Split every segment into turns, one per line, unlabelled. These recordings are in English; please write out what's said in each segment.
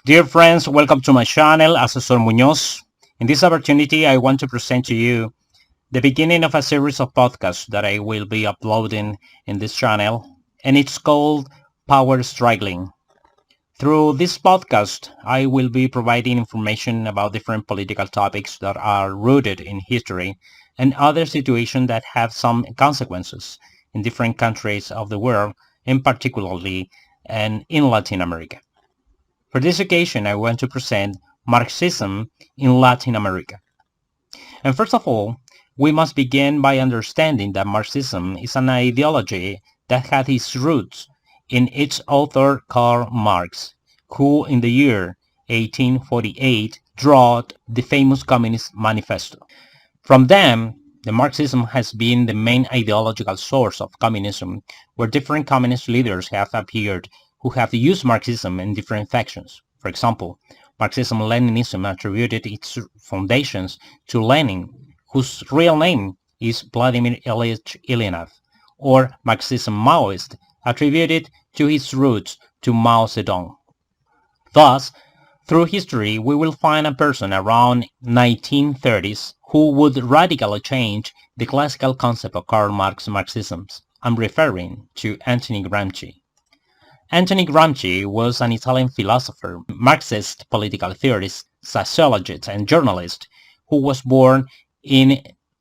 Dear friends, welcome to my channel, Asesor Muñoz. In this opportunity, I want to present to you the beginning of a series of podcasts that I will be uploading in this channel, and it's called Power Struggling. Through this podcast, I will be providing information about different political topics that are rooted in history and other situations that have some consequences in different countries of the world, and particularly and in Latin America. For this occasion, I want to present Marxism in Latin America. And first of all, we must begin by understanding that Marxism is an ideology that had its roots in its author Karl Marx, who in the year 1848 wrote the famous Communist Manifesto. From them, the Marxism has been the main ideological source of communism, where different communist leaders have appeared who have used Marxism in different factions. For example, Marxism-Leninism attributed its foundations to Lenin, whose real name is Vladimir Ilyich Ilyanov, or Marxism-Maoist, attributed to its roots to Mao Zedong. Thus, through history, we will find a person around 1930s who would radically change the classical concept of Karl Marx's Marxism. I'm referring to Antonio Gramsci. Antonio Gramsci was an Italian philosopher, Marxist political theorist, sociologist, and journalist who was born in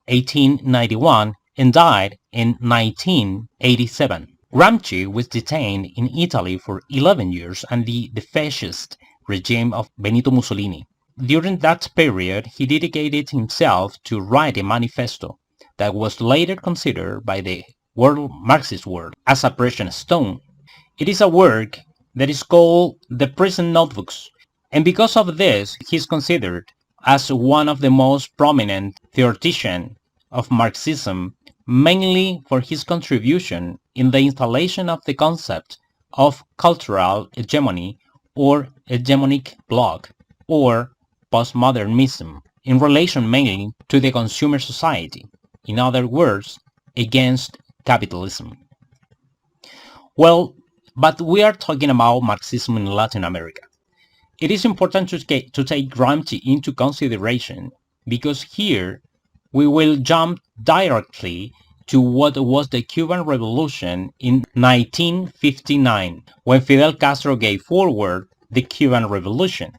1891 and died in 1987. Gramsci was detained in Italy for 11 years under the fascist regime of Benito Mussolini. During that period, he dedicated himself to write a manifesto that was later considered by the Marxist world as a precious stone. It is a work that is called the Prison Notebooks, and because of this, he is considered as one of the most prominent theoreticians of Marxism, mainly for his contribution in the installation of the concept of cultural hegemony or hegemonic bloc, or postmodernism, in relation mainly to the consumer society, in other words, against capitalism. Well, but we are talking about Marxism in Latin America. It is important to take Gramsci into consideration because here we will jump directly to what was the Cuban Revolution in 1959, when Fidel Castro gave forward the Cuban Revolution.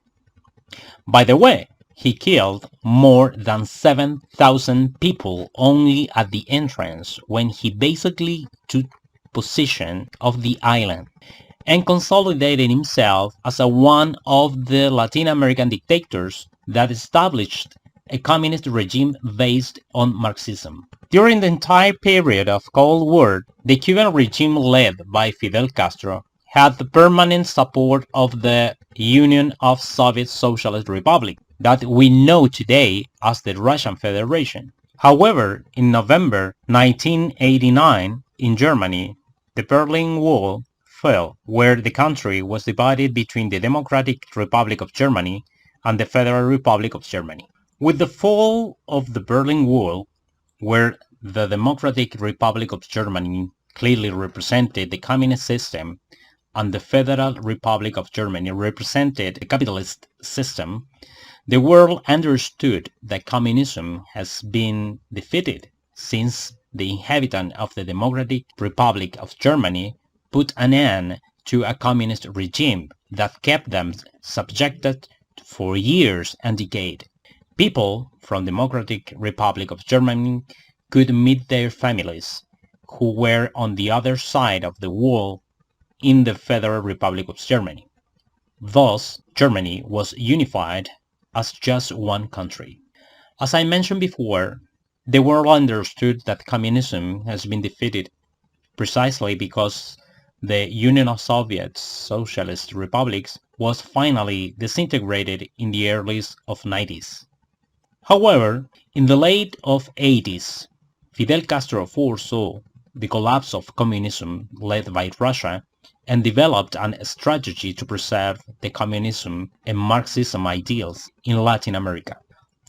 By the way, he killed more than 7,000 people only at the entrance when he basically took possession of the island and consolidated himself as one of the Latin American dictators that established a communist regime based on Marxism. During the entire period of Cold War, the Cuban regime led by Fidel Castro had the permanent support of the Union of Soviet Socialist Republic that we know today as the Russian Federation. However, in November 1989, in Germany, the Berlin Wall fell, where the country was divided between the Democratic Republic of Germany and the Federal Republic of Germany. With the fall of the Berlin Wall, where the Democratic Republic of Germany clearly represented the communist system and the Federal Republic of Germany represented the capitalist system, the world understood that communism has been defeated since the inhabitants of the Democratic Republic of Germany put an end to a communist regime that kept them subjected for years and decades. People from the Democratic Republic of Germany could meet their families who were on the other side of the wall in the Federal Republic of Germany. Thus, Germany was unified as just one country. As I mentioned before, the world understood that communism has been defeated precisely because the Union of Soviet Socialist Republics was finally disintegrated in the early of 90s. However, in the late of 80s, Fidel Castro foresaw the collapse of communism led by Russia and developed a strategy to preserve the communism and Marxism ideals in Latin America.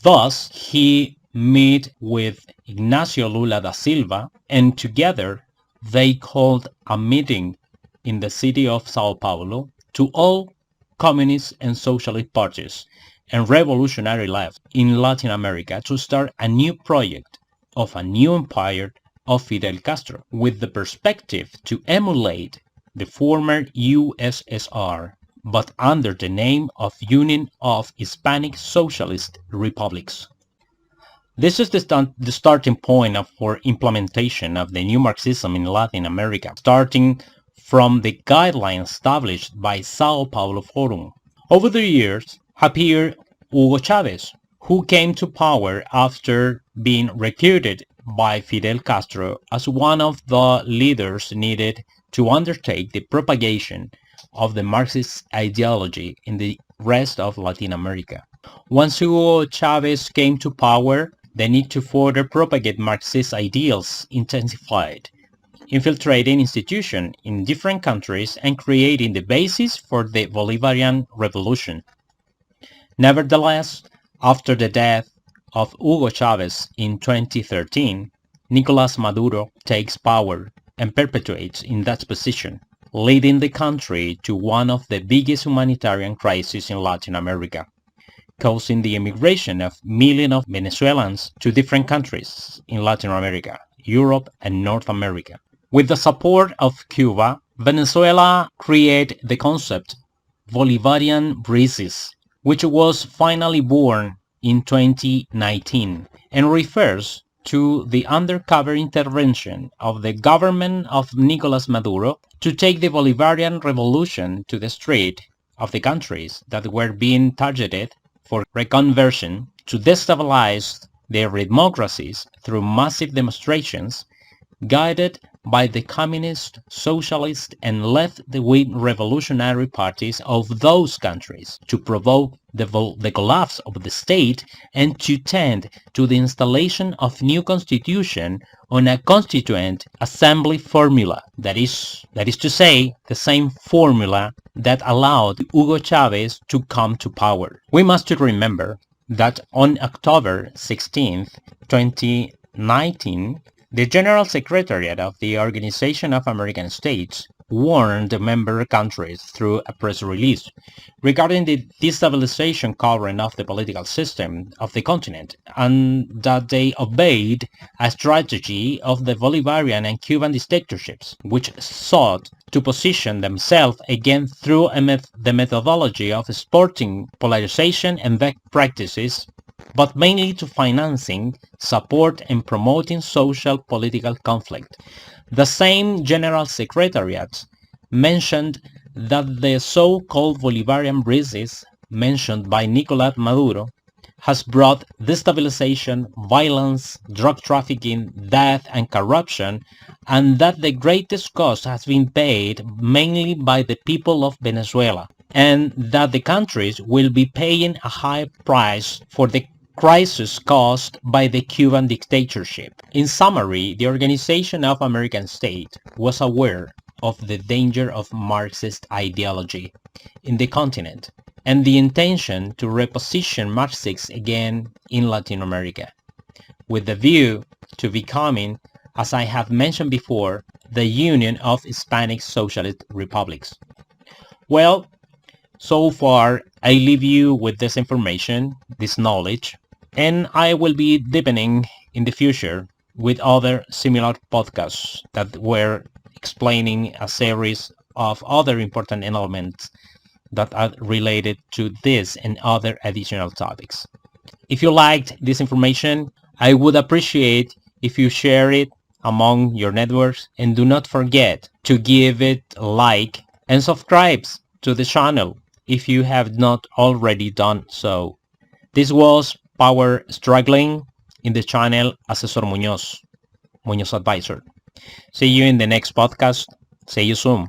Thus, he met with Ignacio Lula da Silva, and together they called a meeting in the city of Sao Paulo to all communist and socialist parties and revolutionary left in Latin America to start a new project of a new empire of Fidel Castro, with the perspective to emulate the former USSR, but under the name of Union of Hispanic Socialist Republics. This is the starting point for implementation of the new Marxism in Latin America, starting from the guidelines established by Sao Paulo Forum. Over the years appeared Hugo Chavez, who came to power after being recruited by Fidel Castro as one of the leaders needed to undertake the propagation of the Marxist ideology in the rest of Latin America. Once Hugo Chavez came to power, the need to further propagate Marxist ideals intensified, infiltrating institutions in different countries and creating the basis for the Bolivarian Revolution. Nevertheless, after the death of Hugo Chavez in 2013, Nicolás Maduro takes power and perpetuates in that position, leading the country to one of the biggest humanitarian crises in Latin America, causing the immigration of millions of Venezuelans to different countries in Latin America, Europe, and North America. With the support of Cuba, Venezuela created the concept Bolivarian crisis, which was finally born in 2019 and refers to the undercover intervention of the government of Nicolás Maduro to take the Bolivarian revolution to the street of the countries that were being targeted for reconversion, to destabilize their democracies through massive demonstrations guided by the communist, socialist, and left-wing revolutionary parties of those countries, to provoke the collapse of the state and to tend to the installation of new constitution on a constituent assembly formula, that is to say, the same formula that allowed Hugo Chavez to come to power. We must remember that on October 16, 2019, the General Secretariat of the Organization of American States warned the member countries through a press release regarding the destabilization current of the political system of the continent, and that they obeyed a strategy of the Bolivarian and Cuban dictatorships, which sought to position themselves again through the methodology of exporting polarization and bad practices, but mainly to financing, support, and promoting social political conflict. The same General Secretariat mentioned that the so-called Bolivarian crisis mentioned by Nicolás Maduro has brought destabilization, violence, drug trafficking, death, and corruption, and that the greatest cost has been paid mainly by the people of Venezuela, and that the countries will be paying a high price for the crisis caused by the Cuban dictatorship. In summary, the Organization of American States was aware of the danger of Marxist ideology in the continent and the intention to reposition Marxists again in Latin America, with the view to becoming, as I have mentioned before, the Union of Hispanic Socialist Republics. Well, so far I leave you with this information, this knowledge, and I will be deepening in the future with other similar podcasts that were explaining a series of other important elements that are related to this and other additional topics. If you liked this information, I would appreciate if you share it among your networks, and do not forget to give it a like and subscribe to the channel if you have not already done so. This was Power Struggling in the channel Asesor Muñoz Advisor. See you in the next podcast. See you soon.